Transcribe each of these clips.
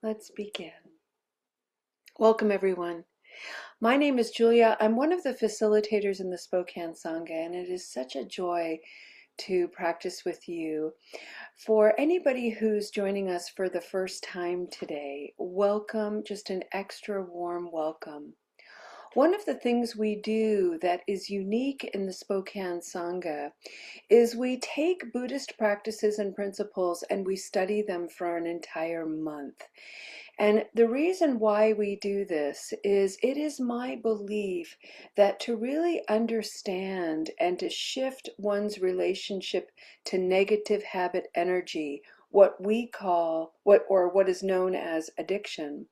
Let's begin. Welcome, everyone. My name is Julia. I'm one of the facilitators in the Spokane Sangha, and it is such a joy to practice with you. For anybody who's joining us for the first time today, welcome, just an extra warm welcome. One of the things we do that is unique in the Spokane Sangha is we take Buddhist practices and principles and we study them for an entire month. And the reason why we do this is it is my belief that to really understand and to shift one's relationship to negative habit energy, what we call what is known as addiction,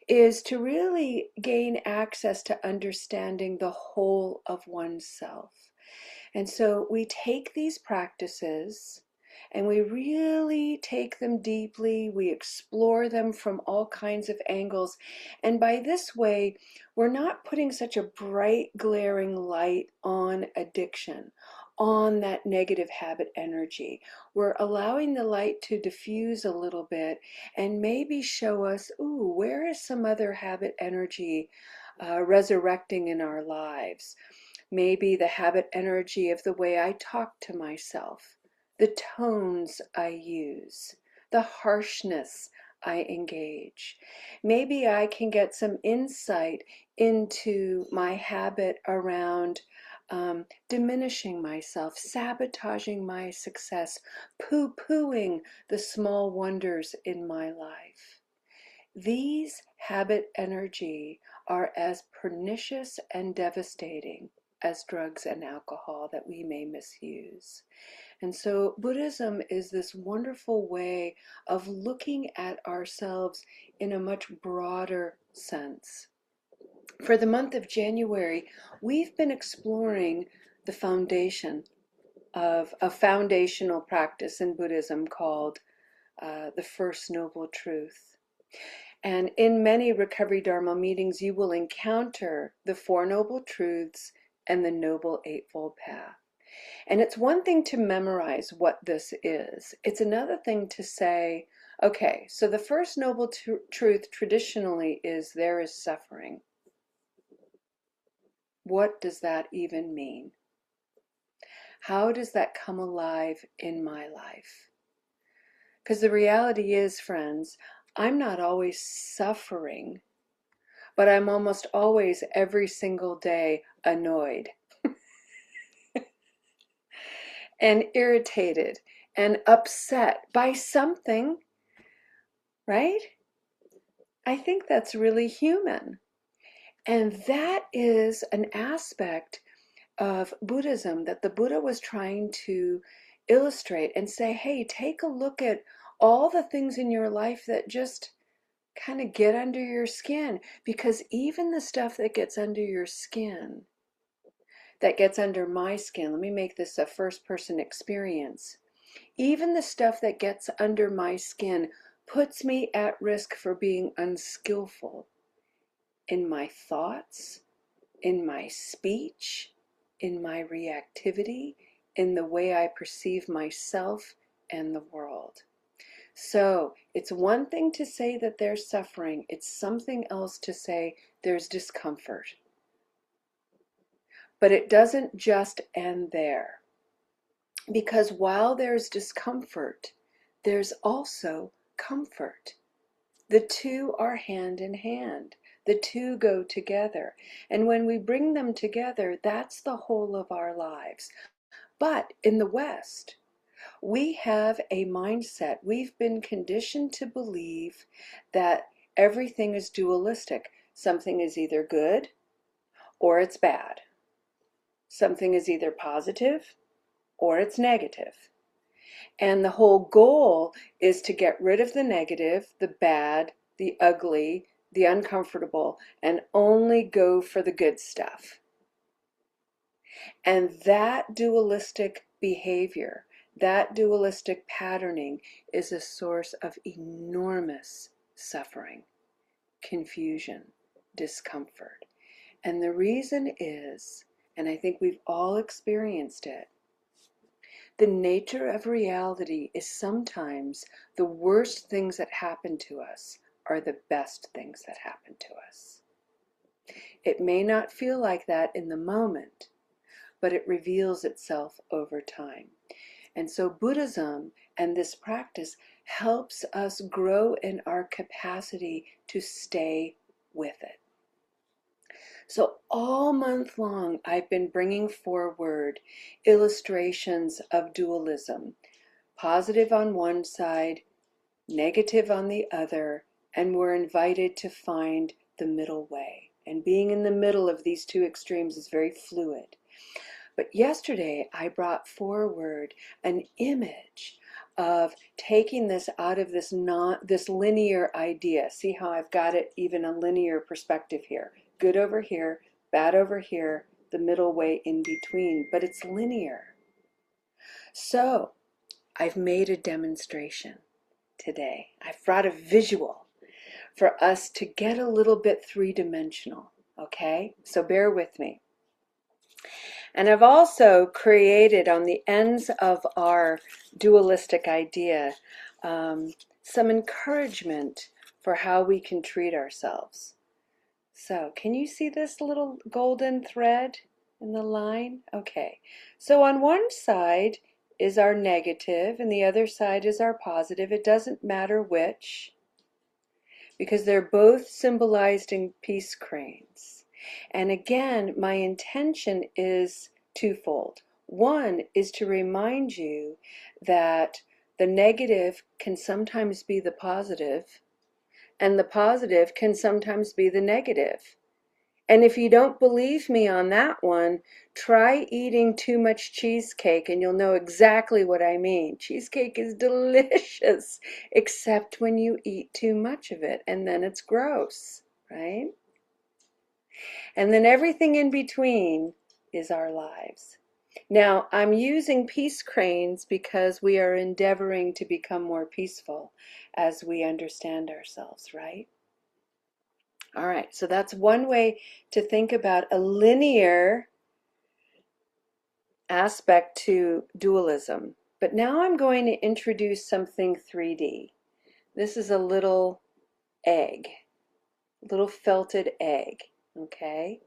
is to really gain access to understanding the whole of oneself. And so we take these practices and we really take them deeply. We explore them from all kinds of angles. And by this way, we're not putting such a bright, glaring light on addiction, on that negative habit energy. We're allowing the light to diffuse a little bit and maybe show us, ooh, where is some other habit energy resurrecting in our lives? Maybe the habit energy of the way I talk to myself, the tones I use, the harshness I engage. Maybe I can get some insight into my habit around diminishing myself, sabotaging my success, poo-pooing the small wonders in my life. These habit energy are as pernicious and devastating as drugs and alcohol that we may misuse. And so Buddhism is this wonderful way of looking at ourselves in a much broader sense. For the month of January, we've been exploring the foundation of a foundational practice in Buddhism called the First Noble Truth. And in many Recovery Dharma meetings, you will encounter the Four Noble Truths and the Noble Eightfold Path. And it's one thing to memorize what this is. It's another thing to say, okay, so the first noble truth traditionally is there is suffering. What does that even mean? How does that come alive in my life? Because the reality is, friends, I'm not always suffering, but I'm almost always every single day annoyed and irritated and upset by something, right? I think that's really human. And that is an aspect of Buddhism that the Buddha was trying to illustrate and say, hey, take a look at all the things in your life that just kind of get under your skin. Because even the stuff that gets under your skin, that gets under my skin, let me make this a first person experience. Even the stuff that gets under my skin puts me at risk for being unskillful in my thoughts, in my speech, in my reactivity, in the way I perceive myself and the world. So it's one thing to say that there's suffering, it's something else to say there's discomfort. But it doesn't just end there. Because while there's discomfort, there's also comfort. The two are hand in hand. The two go together. And when we bring them together, that's the whole of our lives. But in the West, we have a mindset. We've been conditioned to believe that everything is dualistic. Something is either good or it's bad. Something is either positive or it's negative. And the whole goal is to get rid of the negative, the bad, the ugly, the uncomfortable, and only go for the good stuff. And that dualistic behavior, that dualistic patterning is a source of enormous suffering, confusion, discomfort. And the reason is, and I think we've all experienced it, the nature of reality is sometimes the worst things that happen to us are the best things that happen to us. It may not feel like that in the moment, but it reveals itself over time. And so Buddhism and this practice helps us grow in our capacity to stay with it. So all month long, I've been bringing forward illustrations of dualism, positive on one side, negative on the other, and we're invited to find the middle way. And being in the middle of these two extremes is very fluid. But yesterday, I brought forward an image of taking this out of this linear idea. See how I've got it even a linear perspective here. Good over here, bad over here, the middle way in between, but it's linear. So I've made a demonstration today. I've brought a visual for us to get a little bit three-dimensional, okay? So bear with me. And I've also created on the ends of our dualistic idea some encouragement for how we can treat ourselves. So can you see this little golden thread in the line? Okay, so on one side is our negative and the other side is our positive. It doesn't matter which, because they're both symbolized in peace cranes. And again, my intention is twofold. One is to remind you that the negative can sometimes be the positive, and the positive can sometimes be the negative. And if you don't believe me on that one, try eating too much cheesecake and you'll know exactly what I mean. Cheesecake is delicious, except when you eat too much of it, and then it's gross, right? And then everything in between is our lives. Now, I'm using peace cranes because we are endeavoring to become more peaceful as we understand ourselves, right? All right, so that's one way to think about a linear aspect to dualism. But now I'm going to introduce something 3D. This is a little egg, little felted egg, okay?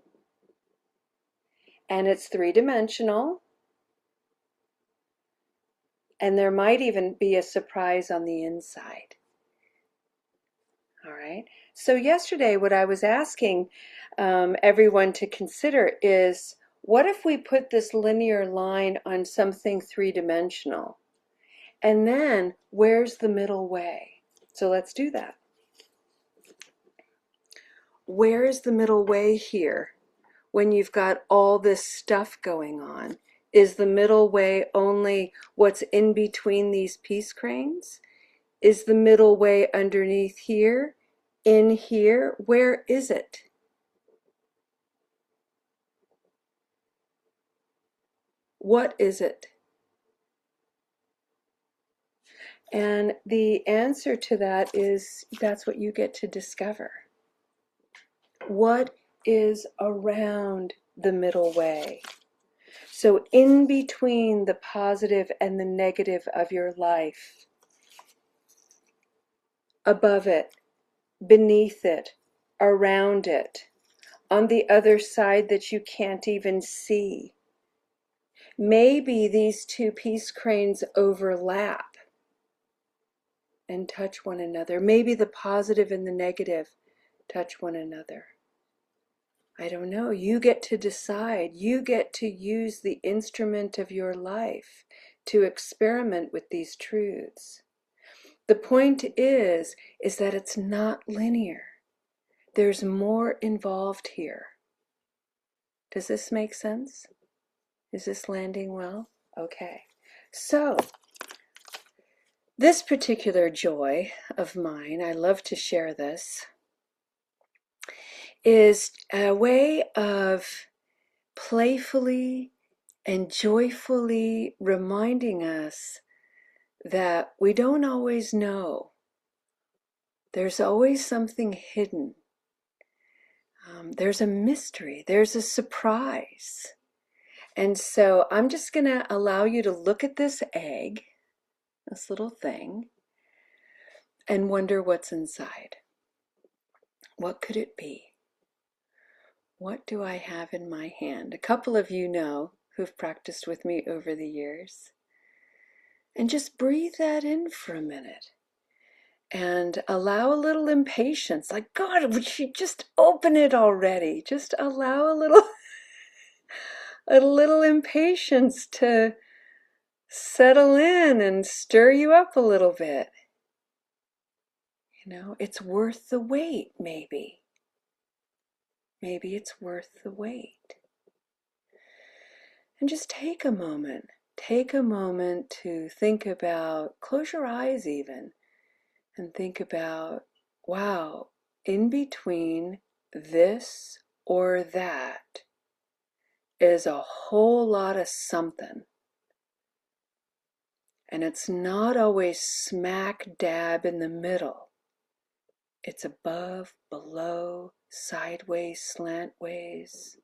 And it's three-dimensional, and there might even be a surprise on the inside. All right, so yesterday what I was asking everyone to consider is, what if we put this linear line on something three-dimensional? And then where's the middle way? So let's do that. Where is the middle way here when you've got all this stuff going on? Is the middle way only what's in between these peace cranes? Is the middle way underneath here? In here? Where is it? What is it? And the answer to that is, that's what you get to discover. What is around the middle way? So in between the positive and the negative of your life, above it, beneath it, around it, on the other side that you can't even see. Maybe these two peace cranes overlap and touch one another. Maybe the positive and the negative touch one another. I don't know. You get to decide. You get to use the instrument of your life to experiment with these truths. The point is that it's not linear. There's more involved here. Does this make sense? Is this landing well? Okay. So, this particular joy of mine, I love to share this, is a way of playfully and joyfully reminding us that we don't always know. There's always something hidden. There's a mystery. There's a surprise. And so I'm just going to allow you to look at this egg, this little thing, and wonder what's inside. What could it be? What do I have in my hand? A couple of you know who've practiced with me over the years. And just breathe that in for a minute. And allow a little impatience. Like, God, would you just open it already? Just allow a little impatience to settle in and stir you up a little bit. You know, it's worth the wait, maybe. Maybe it's worth the wait. And just take a moment. Take a moment to think about, close your eyes even, and think about, wow, in between this or that is a whole lot of something. And it's not always smack dab in the middle. It's above, below, sideways, slantways.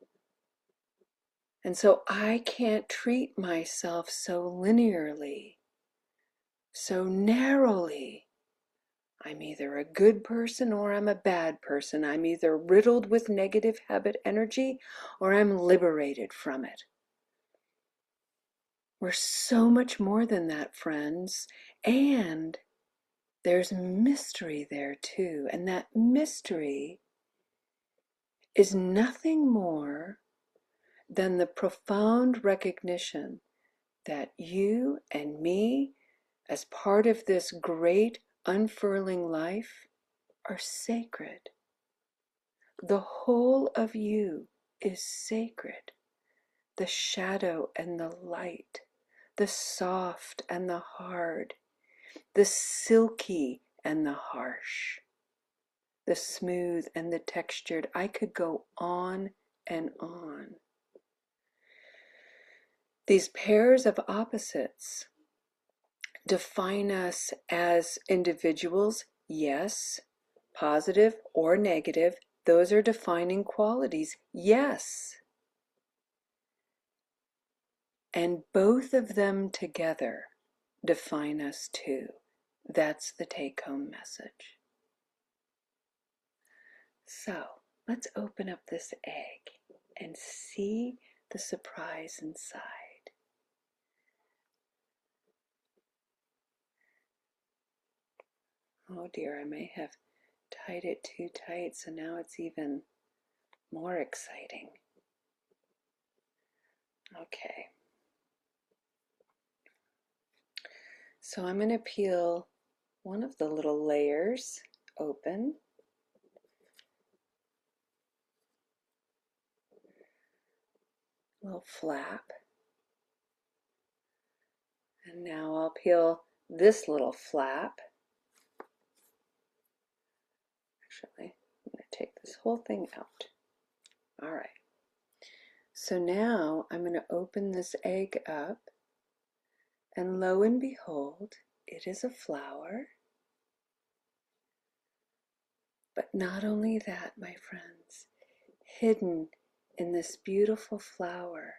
And so I can't treat myself so linearly, so narrowly. I'm either a good person or I'm a bad person. I'm either riddled with negative habit energy or I'm liberated from it. We're so much more than that, friends. And there's mystery there too. And that mystery is nothing more than the profound recognition that you and me, as part of this great unfurling life, are sacred. The whole of you is sacred. The shadow and the light, the soft and the hard, the silky and the harsh, the smooth and the textured. I could go on and on. These pairs of opposites define us as individuals, yes, positive or negative. Those are defining qualities, yes. And both of them together define us too. That's the take-home message. So let's open up this egg and see the surprise inside. Oh dear, I may have tied it too tight, so now it's even more exciting. Okay. So I'm going to peel one of the little layers open. A little flap. And now I'll peel this little flap. Actually, I'm going to take this whole thing out. All right. So now I'm going to open this egg up, and lo and behold, it is a flower. But not only that, my friends, hidden in this beautiful flower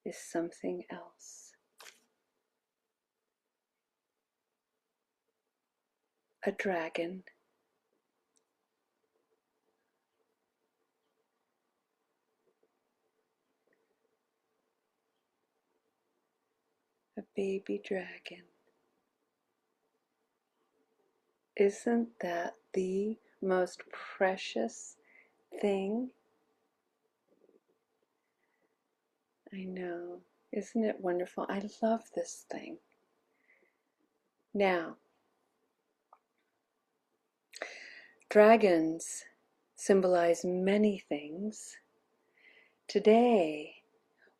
is something else. A dragon. A baby dragon. Isn't that the most precious thing? I know. Isn't it wonderful? I love this thing. Now, dragons symbolize many things. Today,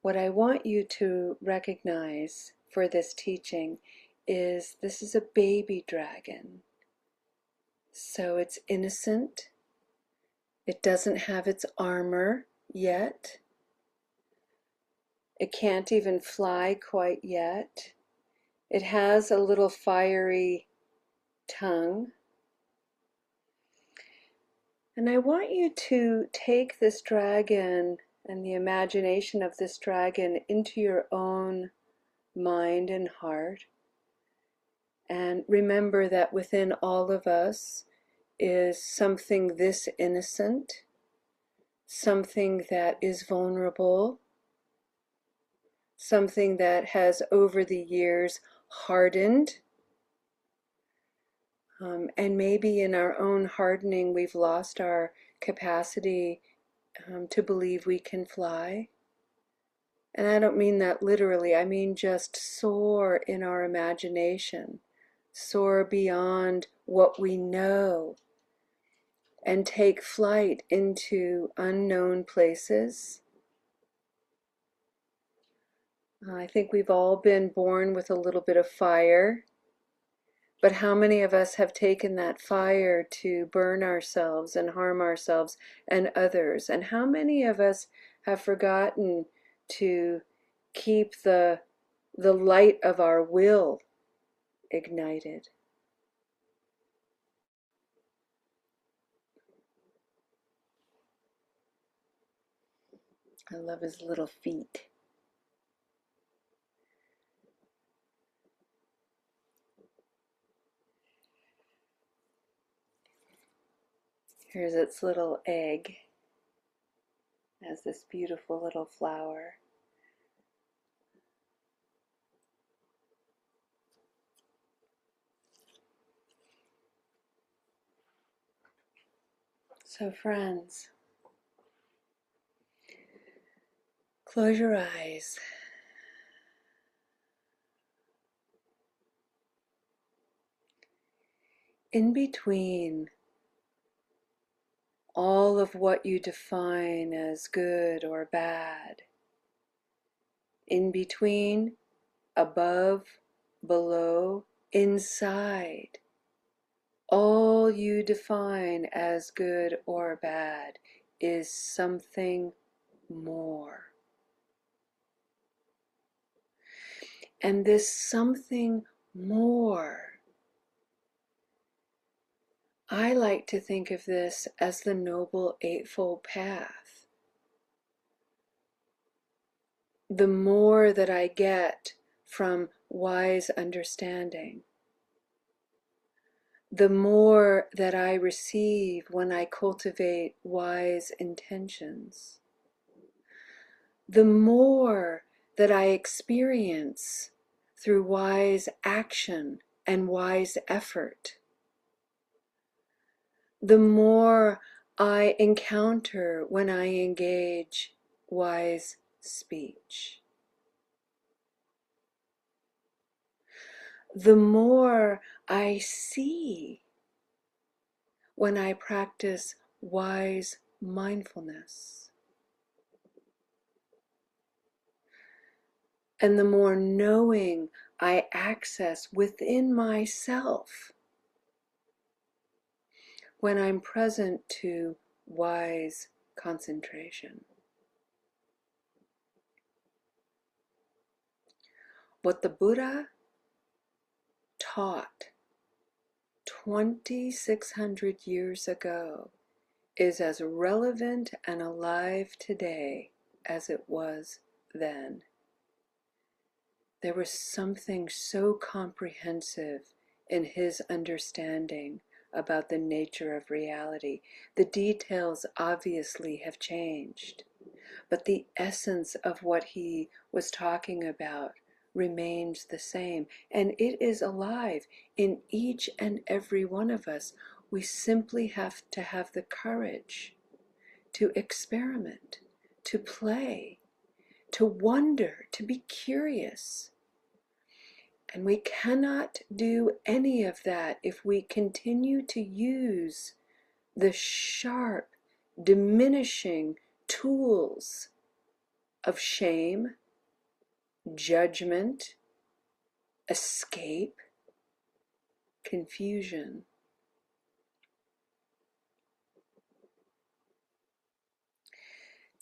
what I want you to recognize for this teaching is this is a baby dragon. So it's innocent. It doesn't have its armor yet. It can't even fly quite yet. It has a little fiery tongue. And I want you to take this dragon and the imagination of this dragon into your own mind and heart. And remember that within all of us is something this innocent, something that is vulnerable, something that has over the years hardened. And maybe in our own hardening, we've lost our capacity to believe we can fly. And I don't mean that literally, I mean just soar in our imagination, soar beyond what we know, and take flight into unknown places. I think we've all been born with a little bit of fire, but how many of us have taken that fire to burn ourselves and harm ourselves and others? And how many of us have forgotten to keep the light of our will ignited? I love his little feet. Here's its little egg. It has this beautiful little flower. So friends, close your eyes. In between all of what you define as good or bad, in between, above, below, inside, all you define as good or bad is something more. And this something more, I like to think of this as the Noble Eightfold Path. The more that I get from wise understanding, the more that I receive when I cultivate wise intentions, the more that I experience through wise action and wise effort, the more I encounter when I engage wise speech, the more I see when I practice wise mindfulness, and the more knowing I access within myself when I'm present to wise concentration. What the Buddha taught 2,600 years ago is as relevant and alive today as it was then. There was something so comprehensive in his understanding about the nature of reality. The details obviously have changed, but the essence of what he was talking about remains the same, and it is alive in each and every one of us. We simply have to have the courage to experiment, to play, to wonder, to be curious. And we cannot do any of that if we continue to use the sharp, diminishing tools of shame, judgment, escape, confusion.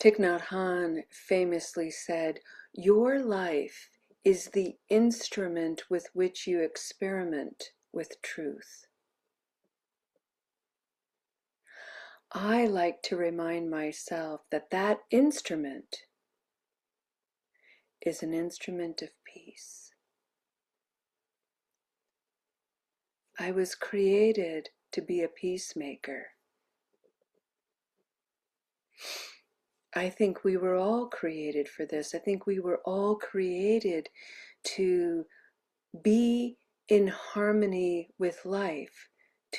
Thich Nhat Hanh famously said, "Your life is the instrument with which you experiment with truth." I like to remind myself that that instrument is an instrument of peace. I was created to be a peacemaker. I think we were all created for this. I think we were all created to be in harmony with life,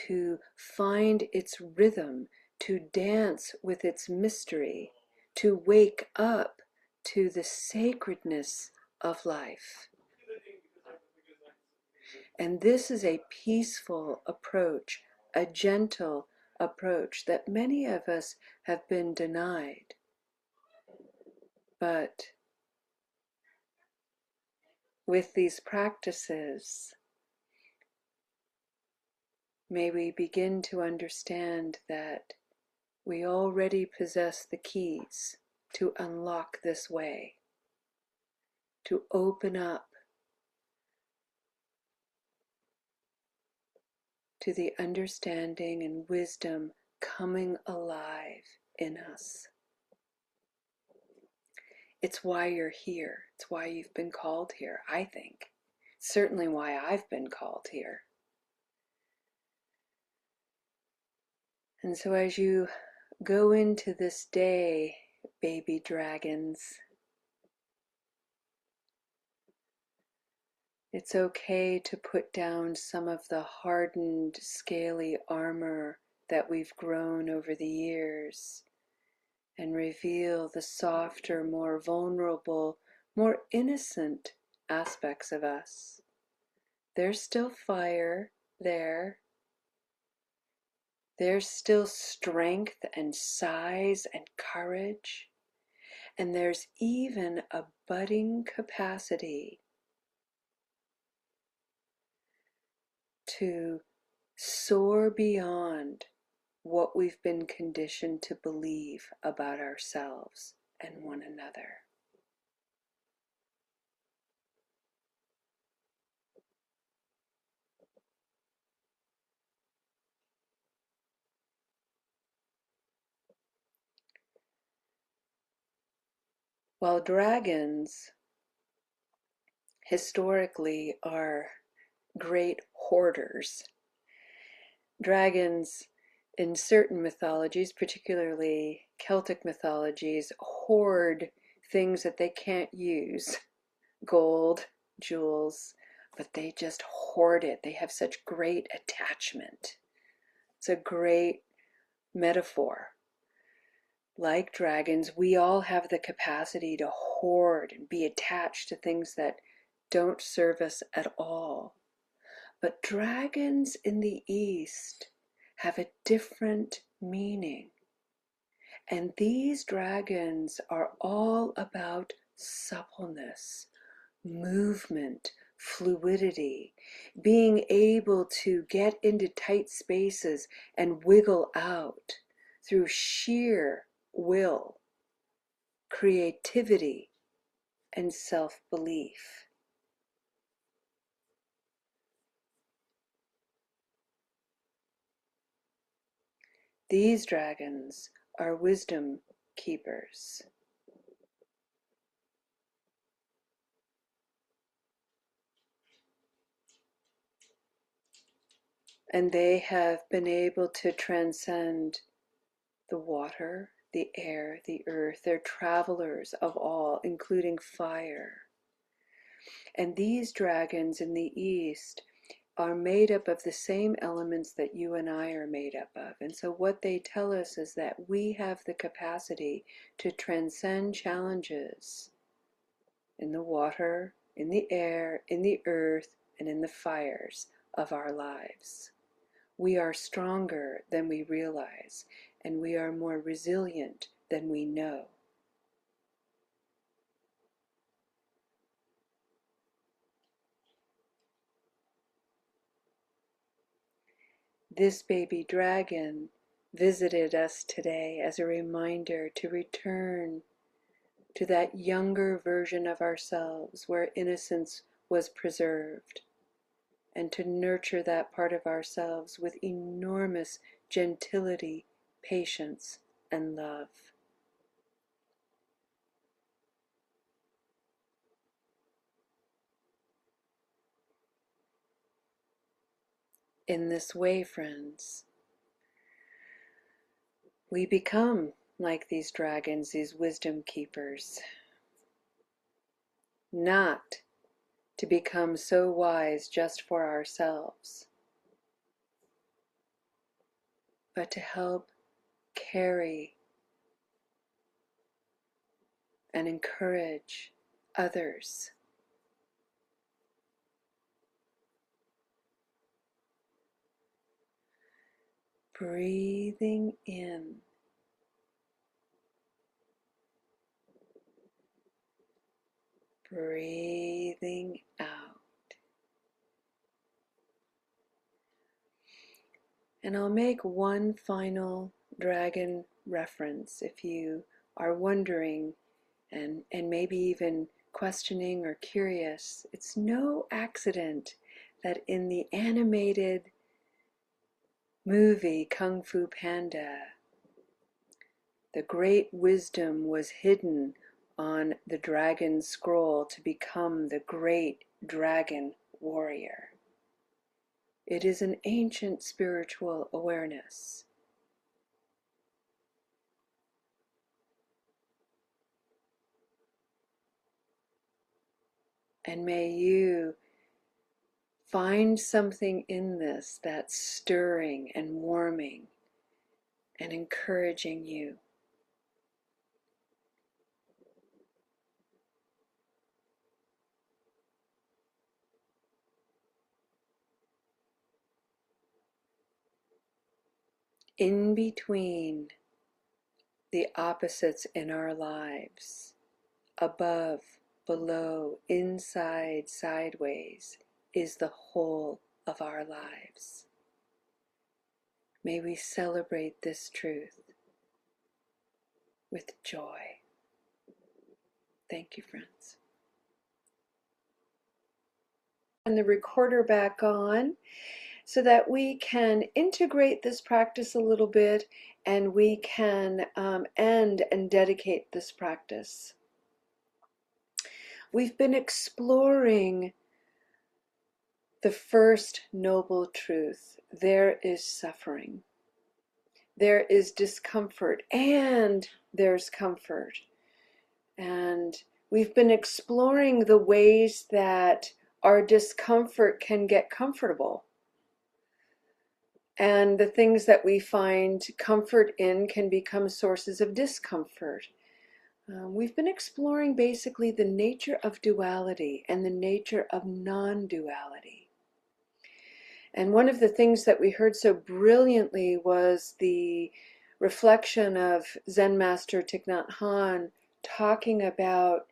to find its rhythm, to dance with its mystery, to wake up to the sacredness of life. And this is a peaceful approach, a gentle approach that many of us have been denied. But with these practices, may we begin to understand that we already possess the keys to unlock this way, to open up to the understanding and wisdom coming alive in us. It's why you're here. It's why you've been called here, I think. It's certainly why I've been called here. And so as you go into this day, baby dragons, it's okay to put down some of the hardened, scaly armor that we've grown over the years and reveal the softer, more vulnerable, more innocent aspects of us. There's still fire there. There's still strength and size and courage. And there's even a budding capacity to soar beyond what we've been conditioned to believe about ourselves and one another. While dragons historically are great hoarders, dragons in certain mythologies, particularly Celtic mythologies, hoard things that they can't use, gold, jewels, but they just hoard it. They have such great attachment. It's a great metaphor. Like dragons, we all have the capacity to hoard and be attached to things that don't serve us at all. But dragons in the East have a different meaning. And these dragons are all about suppleness, movement, fluidity, being able to get into tight spaces and wiggle out through sheer will, creativity, and self-belief. These dragons are wisdom keepers. And they have been able to transcend the water, the air, the earth. They're travelers of all, including fire. And these dragons in the East are made up of the same elements that you and I are made up of. And so what they tell us is that we have the capacity to transcend challenges in the water, in the air, in the earth, and in the fires of our lives. We are stronger than we realize, and we are more resilient than we know. This baby dragon visited us today as a reminder to return to that younger version of ourselves where innocence was preserved, and to nurture that part of ourselves with enormous gentility, patience, and love. In this way, friends, we become like these dragons, these wisdom keepers, not to become so wise just for ourselves, but to help carry and encourage others. Breathing in, breathing out. And I'll make one final dragon reference if you are wondering and maybe even questioning or curious. It's no accident that in the animated movie Kung Fu Panda, the great wisdom was hidden on the dragon scroll to become the great dragon warrior. It is an ancient spiritual awareness. And may you find something in this that's stirring and warming and encouraging you. In between the opposites in our lives, above, below, inside, sideways, is the whole of our lives. May we celebrate this truth with joy. Thank you, friends. And the recorder back on so that we can integrate this practice a little bit and we can end and dedicate this practice. We've been exploring the first noble truth. There is suffering. There is discomfort and there's comfort. And we've been exploring the ways that our discomfort can get comfortable. And the things that we find comfort in can become sources of discomfort. We've been exploring basically the nature of duality and the nature of non-duality. And one of the things that we heard so brilliantly was the reflection of Zen Master Thich Nhat Hanh talking about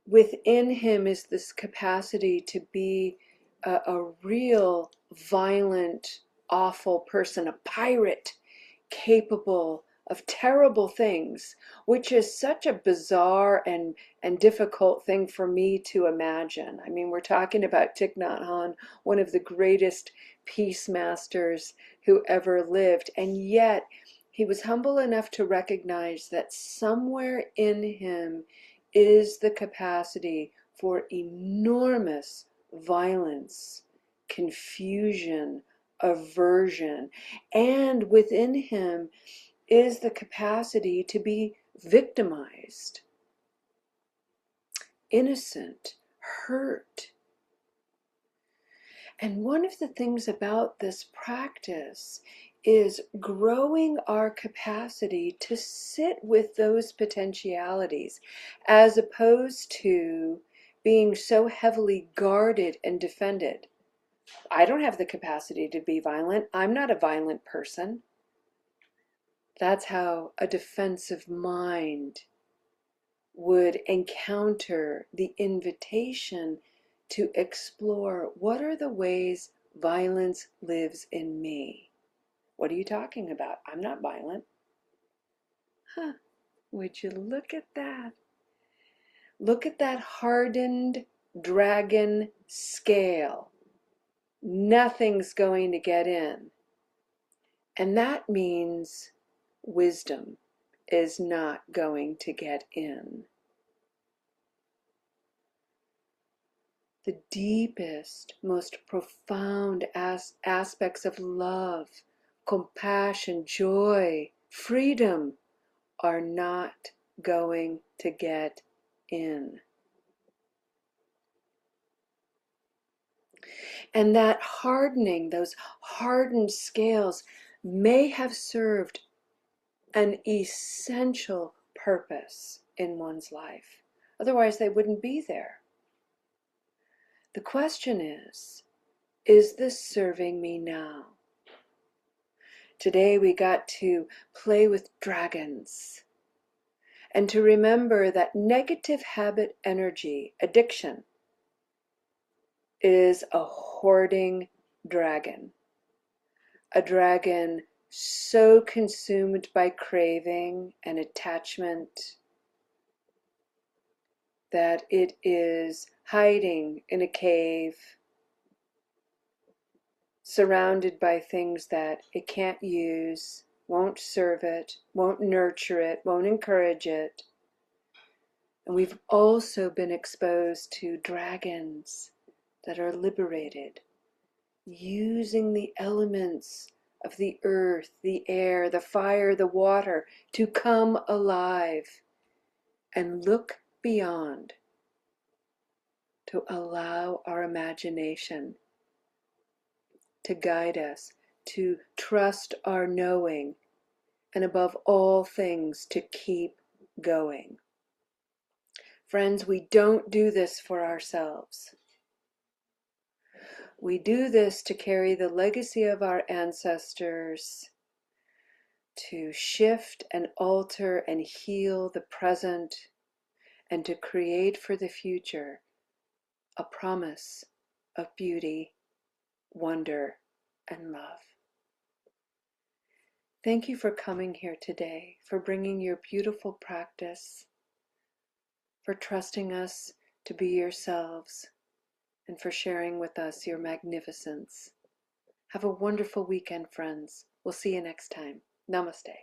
within him is this capacity to be a real violent, awful person, a pirate capable of terrible things, which is such a bizarre and difficult thing for me to imagine. I mean, we're talking about Thich Nhat Hanh, one of the greatest peace masters who ever lived, and yet he was humble enough to recognize that somewhere in him is the capacity for enormous violence, confusion, aversion, and within him is the capacity to be victimized, innocent, hurt. And one of the things about this practice is growing our capacity to sit with those potentialities as opposed to being so heavily guarded and defended. I don't have the capacity to be violent. I'm not a violent person. That's how a defensive mind would encounter the invitation to explore what are the ways violence lives in me. What are you talking about? I'm not violent. Huh, would you look at that? Look at that hardened dragon scale. Nothing's going to get in. And that means wisdom is not going to get in. The deepest, most profound aspects of love, compassion, joy, freedom are not going to get in. And that hardening, those hardened scales, may have served an essential purpose in one's life. Otherwise, they wouldn't be there. The question is this serving me now? Today we got to play with dragons and to remember that negative habit energy, addiction, is a hoarding dragon. A dragon so consumed by craving and attachment that it is hiding in a cave, surrounded by things that it can't use, won't serve it, won't nurture it, won't encourage it. And we've also been exposed to dragons that are liberated, using the elements of the earth, the air, the fire, the water to come alive and look beyond, to allow our imagination to guide us, to trust our knowing, and above all things, to keep going. Friends, we don't do this for ourselves. We do this to carry the legacy of our ancestors, to shift and alter and heal the present, and to create for the future a promise of beauty, wonder, and love. Thank you for coming here today, for bringing your beautiful practice, for trusting us to be yourselves, and for sharing with us your magnificence. Have a wonderful weekend, friends. We'll see you next time. Namaste.